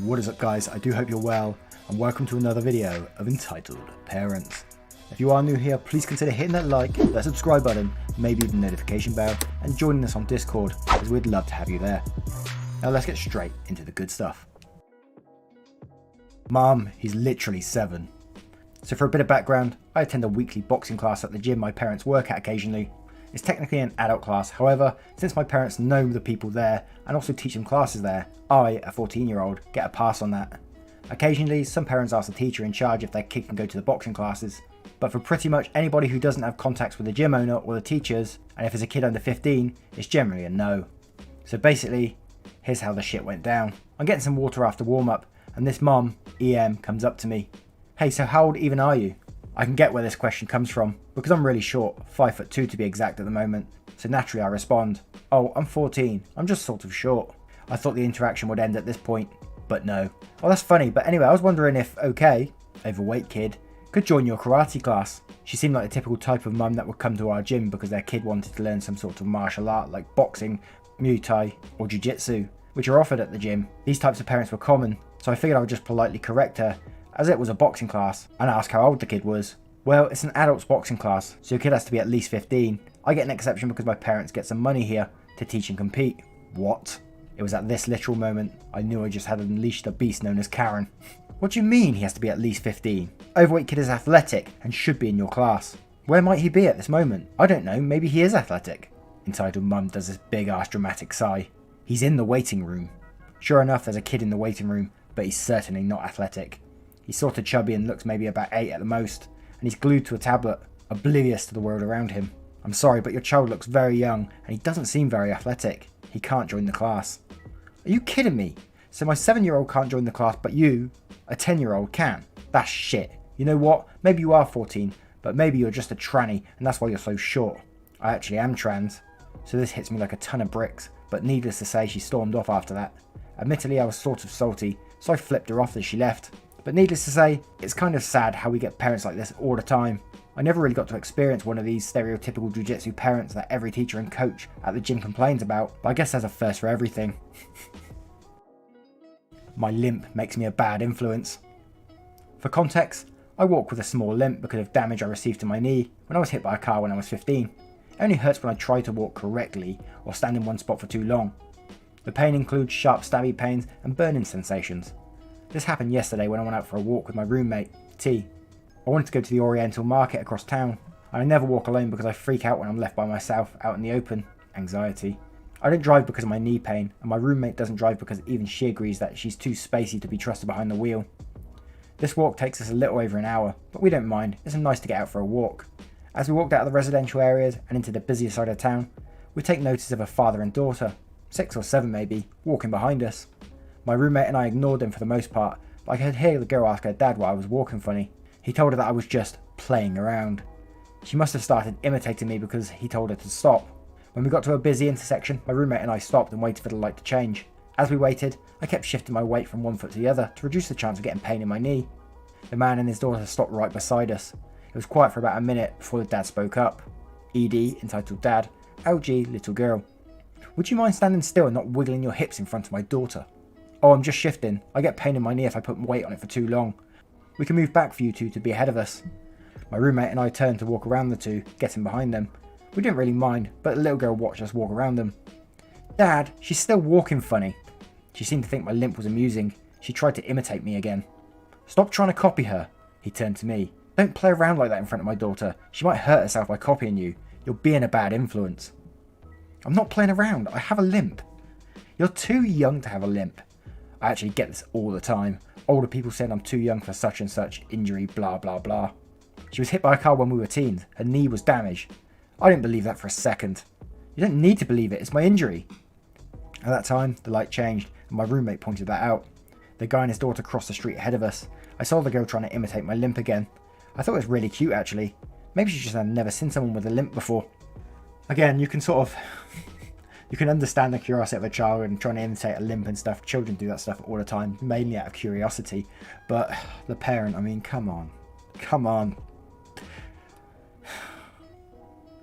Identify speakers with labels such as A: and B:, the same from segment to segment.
A: What is up guys, I do hope you're well and welcome to another video of Entitled Parents. If you are new here, please consider hitting that like, that subscribe button, maybe the notification bell and joining us on Discord as we'd love to have you there. Now let's get straight into the good stuff. Mom, he's literally 7. So for a bit of background, I attend a weekly boxing class at the gym my parents work at occasionally. It's technically an adult class, however, since my parents know the people there and also teach them classes there, I, a 14-year-old, get a pass on that. Occasionally, some parents ask the teacher in charge if their kid can go to the boxing classes, but for pretty much anybody who doesn't have contacts with the gym owner or the teachers, and if it's a kid under 15, it's generally a no. So basically, here's how the shit went down. I'm getting some water after warm-up, and this mom, EM, comes up to me. Hey, so how old even are you? I can get where this question comes from, because I'm really short, 5'2" to be exact at the moment, so naturally I respond, oh, I'm 14, I'm just sort of short. I thought the interaction would end at this point, but no. Oh, that's funny, but anyway, I was wondering if, okay, overweight kid, could join your karate class. She seemed like the typical type of mum that would come to our gym because their kid wanted to learn some sort of martial art like boxing, Muay Thai, or Jiu-Jitsu, which are offered at the gym. These types of parents were common, so I figured I would just politely correct her, as it was a boxing class, and ask how old the kid was. Well, it's an adult's boxing class, so your kid has to be at least 15. I get an exception because my parents get some money here to teach and compete. What? It was at this literal moment I knew I just had unleashed a beast known as Karen. What do you mean he has to be at least 15? Overweight kid is athletic and should be in your class. Where might he be at this moment? I don't know, maybe he is athletic. Entitled mum does this big ass dramatic sigh. He's in the waiting room. Sure enough, there's a kid in the waiting room, but he's certainly not athletic. He's sort of chubby and looks maybe about 8 at the most, and he's glued to a tablet, oblivious to the world around him. I'm sorry, but your child looks very young, and he doesn't seem very athletic. He can't join the class. Are you kidding me? So my 7-year-old can't join the class, but you, a 10-year-old, can? That's shit. You know what? Maybe you are 14, but maybe you're just a tranny, and that's why you're so short. I actually am trans, so this hits me like a ton of bricks, but needless to say, she stormed off after that. Admittedly, I was sort of salty, so I flipped her off as she left. But needless to say, it's kind of sad how we get parents like this all the time. I never really got to experience one of these stereotypical jiu-jitsu parents that every teacher and coach at the gym complains about, but I guess there's a first for everything. My limp makes me a bad influence. For context, I walk with a small limp because of damage I received to my knee when I was hit by a car when I was 15. It only hurts when I try to walk correctly or stand in one spot for too long. The pain includes sharp stabby pains and burning sensations. This happened yesterday when I went out for a walk with my roommate, T. I wanted to go to the Oriental Market across town, and I never walk alone because I freak out when I'm left by myself out in the open. Anxiety. I don't drive because of my knee pain, and my roommate doesn't drive because even she agrees that she's too spacey to be trusted behind the wheel. This walk takes us a little over an hour, but we don't mind, it's nice to get out for a walk. As we walked out of the residential areas and into the busier side of town, we take notice of a father and daughter, 6 or 7 maybe, walking behind us. My roommate and I ignored them for the most part, but I could hear the girl ask her dad why I was walking funny. He told her that I was just playing around. She must have started imitating me because he told her to stop. When we got to a busy intersection, my roommate and I stopped and waited for the light to change. As we waited, I kept shifting my weight from one foot to the other to reduce the chance of getting pain in my knee. The man and his daughter stopped right beside us. It was quiet for about a minute before the dad spoke up. ED, entitled dad, LG, little girl. Would you mind standing still and not wiggling your hips in front of my daughter? Oh, I'm just shifting. I get pain in my knee if I put weight on it for too long. We can move back for you two to be ahead of us. My roommate and I turned to walk around the two, getting behind them. We didn't really mind, but the little girl watched us walk around them. Dad, she's still walking funny. She seemed to think my limp was amusing. She tried to imitate me again. Stop trying to copy her. He turned to me. Don't play around like that in front of my daughter. She might hurt herself by copying you. You're being a bad influence. I'm not playing around. I have a limp. You're too young to have a limp. I actually get this all the time. Older people saying I'm too young for such and such injury, blah blah blah. She was hit by a car when we were teens. Her knee was damaged. I didn't believe that for a second. You don't need to believe it, it's my injury. At that time, the light changed and my roommate pointed that out. The guy and his daughter crossed the street ahead of us. I saw the girl trying to imitate my limp again. I thought it was really cute actually. Maybe she just had never seen someone with a limp before. Again, you can sort of... You can understand the curiosity of a child and trying to imitate a limp and stuff. Children do that stuff all the time, mainly out of curiosity. But the parent, I mean, come on. Come on.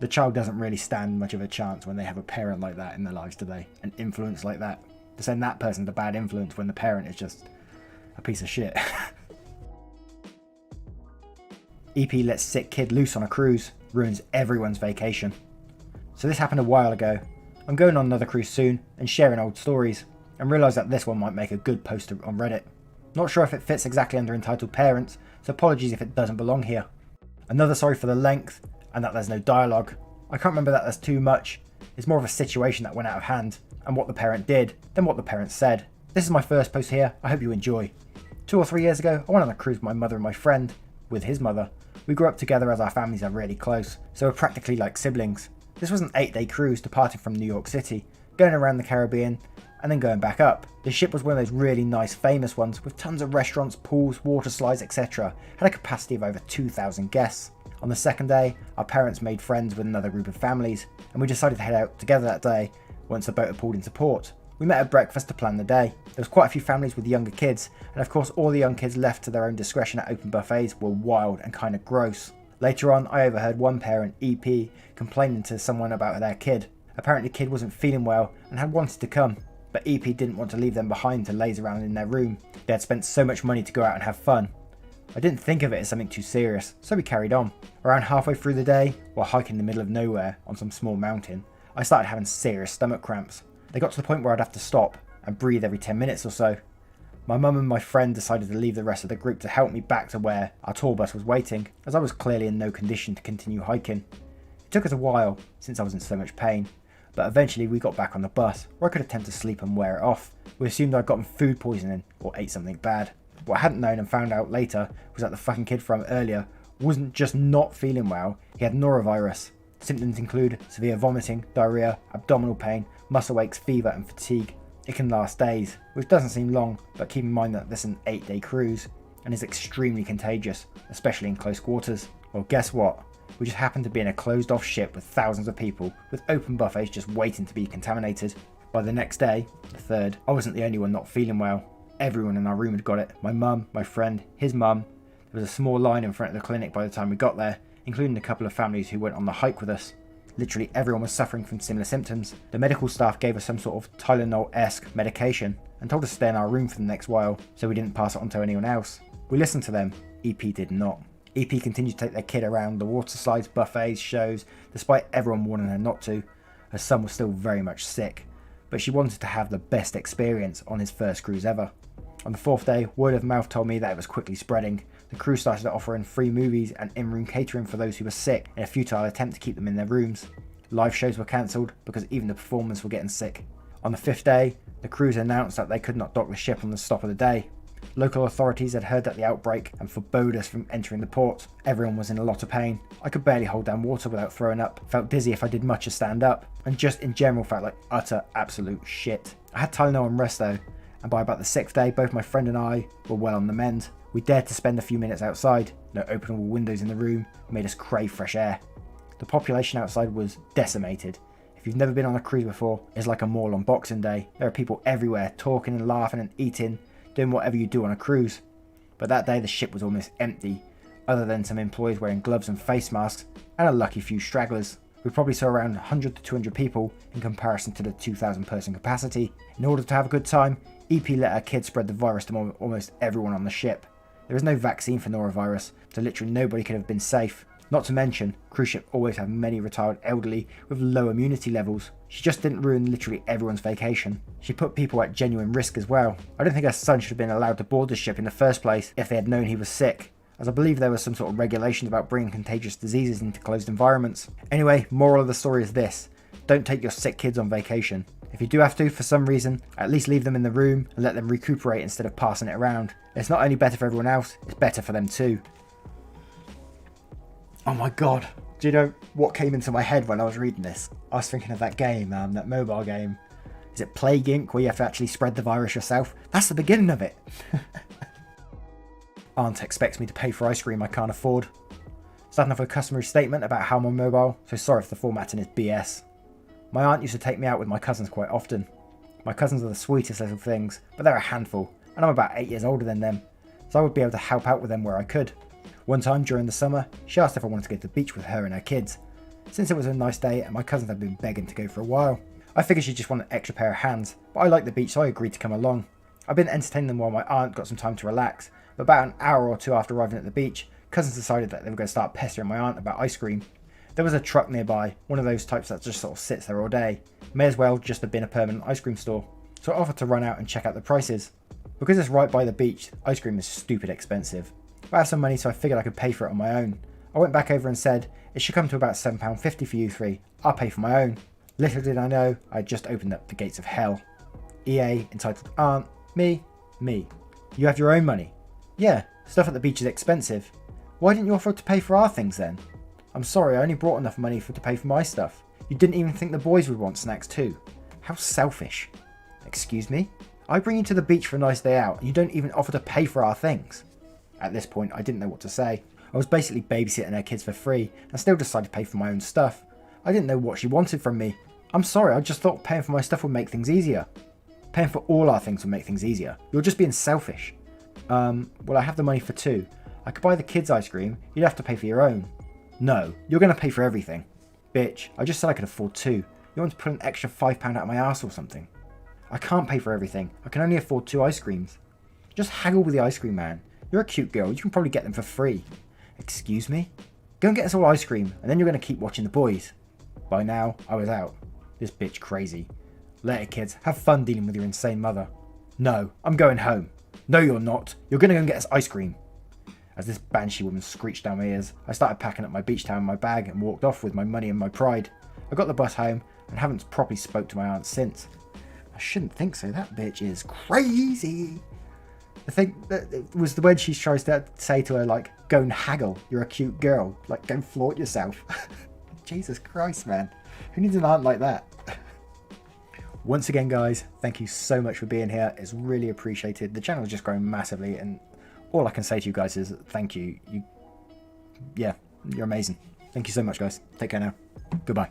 A: The child doesn't really stand much of a chance when they have a parent like that in their lives today. An influence like that. To send that person to bad influence when the parent is just a piece of shit. EP lets sick kid loose on a cruise, ruins everyone's vacation. So this happened a while ago. I'm going on another cruise soon and sharing old stories, and realise that this one might make a good poster on Reddit. Not sure if it fits exactly under Entitled Parents, so apologies if it doesn't belong here. Another sorry for the length, and that there's no dialogue. I can't remember that there's too much. It's more of a situation that went out of hand, and what the parent did, than what the parent said. This is my first post here, I hope you enjoy. 2 or 3 years ago, I went on a cruise with my mother and my friend, with his mother. We grew up together as our families are really close, so we're practically like siblings. This was an 8-day cruise departing from New York City, going around the Caribbean, and then going back up. The ship was one of those really nice famous ones with tons of restaurants, pools, water slides, etc. Had a capacity of over 2,000 guests. On the second day, our parents made friends with another group of families, and we decided to head out together that day once the boat had pulled into port. We met at breakfast to plan the day. There was quite a few families with younger kids, and of course all the young kids left to their own discretion at open buffets were wild and kind of gross. Later on, I overheard one parent, EP, complaining to someone about their kid. Apparently the kid wasn't feeling well and had wanted to come, but EP didn't want to leave them behind to laze around in their room. They had spent so much money to go out and have fun. I didn't think of it as something too serious, so we carried on. Around halfway through the day, while hiking in the middle of nowhere on some small mountain, I started having serious stomach cramps. They got to the point where I'd have to stop and breathe every 10 minutes or so. My mum and my friend decided to leave the rest of the group to help me back to where our tour bus was waiting, as I was clearly in no condition to continue hiking. It took us a while, since I was in so much pain, but eventually we got back on the bus, where I could attempt to sleep and wear it off. We assumed I'd gotten food poisoning or ate something bad. What I hadn't known and found out later was that the fucking kid from earlier wasn't just not feeling well, he had norovirus. Symptoms include severe vomiting, diarrhea, abdominal pain, muscle aches, fever and fatigue. It can last days, which doesn't seem long, but keep in mind that this is an 8-day cruise and is extremely contagious, especially in close quarters. Well, guess what? We just happened to be in a closed off ship with thousands of people, with open buffets just waiting to be contaminated. By the next day, the 3rd, I wasn't the only one not feeling well. Everyone in our room had got it. My mum, my friend, his mum. There was a small line in front of the clinic by the time we got there, including a couple of families who went on the hike with us. Literally everyone was suffering from similar symptoms. The medical staff gave us some sort of Tylenol-esque medication and told us to stay in our room for the next while, so we didn't pass it on to anyone else. We listened to them. EP did not. EP continued to take their kid around the water slides, buffets, shows, despite everyone warning her not to. Her son was still very much sick, but she wanted to have the best experience on his first cruise ever. On the 4th day, word of mouth told me that it was quickly spreading. The crew started offering free movies and in-room catering for those who were sick in a futile attempt to keep them in their rooms. Live shows were cancelled because even the performers were getting sick. On the 5th day, the crews announced that they could not dock the ship on the stop of the day. Local authorities had heard that the outbreak and forbade us from entering the port. Everyone was in a lot of pain. I could barely hold down water without throwing up, felt dizzy if I did much as stand up, and just in general felt like utter absolute shit. I had Tylenol and rest though, and by about the 6th day both my friend and I were well on the mend. We dared to spend a few minutes outside. No openable windows in the room made us crave fresh air. The population outside was decimated. If you've never been on a cruise before, it's like a mall on Boxing Day. There are people everywhere talking and laughing and eating, doing whatever you do on a cruise. But that day the ship was almost empty, other than some employees wearing gloves and face masks and a lucky few stragglers. We probably saw around 100 to 200 people in comparison to the 2,000 person capacity. In order to have a good time, EP let her kids spread the virus to almost everyone on the ship. There was no vaccine for norovirus, so literally nobody could have been safe. Not to mention, cruise ships always have many retired elderly with low immunity levels. She just didn't ruin literally everyone's vacation. She put people at genuine risk as well. I don't think her son should have been allowed to board the ship in the first place if they had known he was sick, as I believe there was some sort of regulations about bringing contagious diseases into closed environments. Anyway, moral of the story is this: don't take your sick kids on vacation. If you do have to, for some reason, at least leave them in the room and let them recuperate instead of passing it around. It's not only better for everyone else, it's better for them too. Oh my god, do you know what came into my head when I was reading this? I was thinking of that game, that mobile game. Is it Plague Inc, where you have to actually spread the virus yourself? That's the beginning of it. Aunt expects me to pay for ice cream I can't afford. Starting off with a customary statement about how I'm on mobile, so sorry if the formatting is BS. My aunt used to take me out with my cousins quite often. My cousins are the sweetest little things, but they're a handful, and I'm about 8 years older than them, so I would be able to help out with them where I could. One time during the summer, she asked if I wanted to go to the beach with her and her kids. Since it was a nice day and my cousins had been begging to go for a while, I figured she just wanted an extra pair of hands, but I liked the beach so I agreed to come along. I've been entertaining them while my aunt got some time to relax, but about an hour or two after arriving at the beach, cousins decided that they were going to start pestering my aunt about ice cream. There was a truck nearby, one of those types that just sort of sits there all day. May as well just have been a permanent ice cream store. So I offered to run out and check out the prices. Because it's right by the beach, ice cream is stupid expensive. But I have some money, so I figured I could pay for it on my own. I went back over and said, it should come to about £7.50 for you three. I'll pay for my own. Little did I know, I had just opened up the gates of hell. EA, entitled aunt, me. You have your own money. Yeah, stuff at the beach is expensive. Why didn't you offer to pay for our things then? I'm sorry, I only brought enough money to pay for my stuff. You didn't even think the boys would want snacks too. How selfish. Excuse me? I bring you to the beach for a nice day out and you don't even offer to pay for our things. At this point, I didn't know what to say. I was basically babysitting her kids for free and still decided to pay for my own stuff. I didn't know what she wanted from me. I'm sorry, I just thought paying for my stuff would make things easier. Paying for all our things would make things easier. You're just being selfish. Well, I have the money for two. I could buy the kids ice cream, you'd have to pay for your own. No, you're going to pay for everything. Bitch, I just said I could afford two. You want to put an extra £5 out of my arse or something? I can't pay for everything. I can only afford 2 ice creams. Just haggle with the ice cream man. You're a cute girl, you can probably get them for free. Excuse me? Go and get us all ice cream, and then you're going to keep watching the boys. By now, I was out. This bitch crazy. Later kids, have fun dealing with your insane mother. No, I'm going home. No you're not. You're going to go and get us ice cream. As this banshee woman screeched down my ears, I started packing up my beach towel in my bag and walked off with my money and my pride. I got the bus home and haven't properly spoke to my aunt since. I shouldn't think so, that bitch is crazy. The thing that was the word she tries to say to her, like, go and haggle, you're a cute girl, like, go flaunt yourself. Jesus Christ, man. Who needs an aunt like that? Once again, guys, thank you so much for being here. It's really appreciated. The channel is just growing massively, and all I can say to you guys is thank you. You're amazing. Thank you so much, guys. Take care now. Goodbye.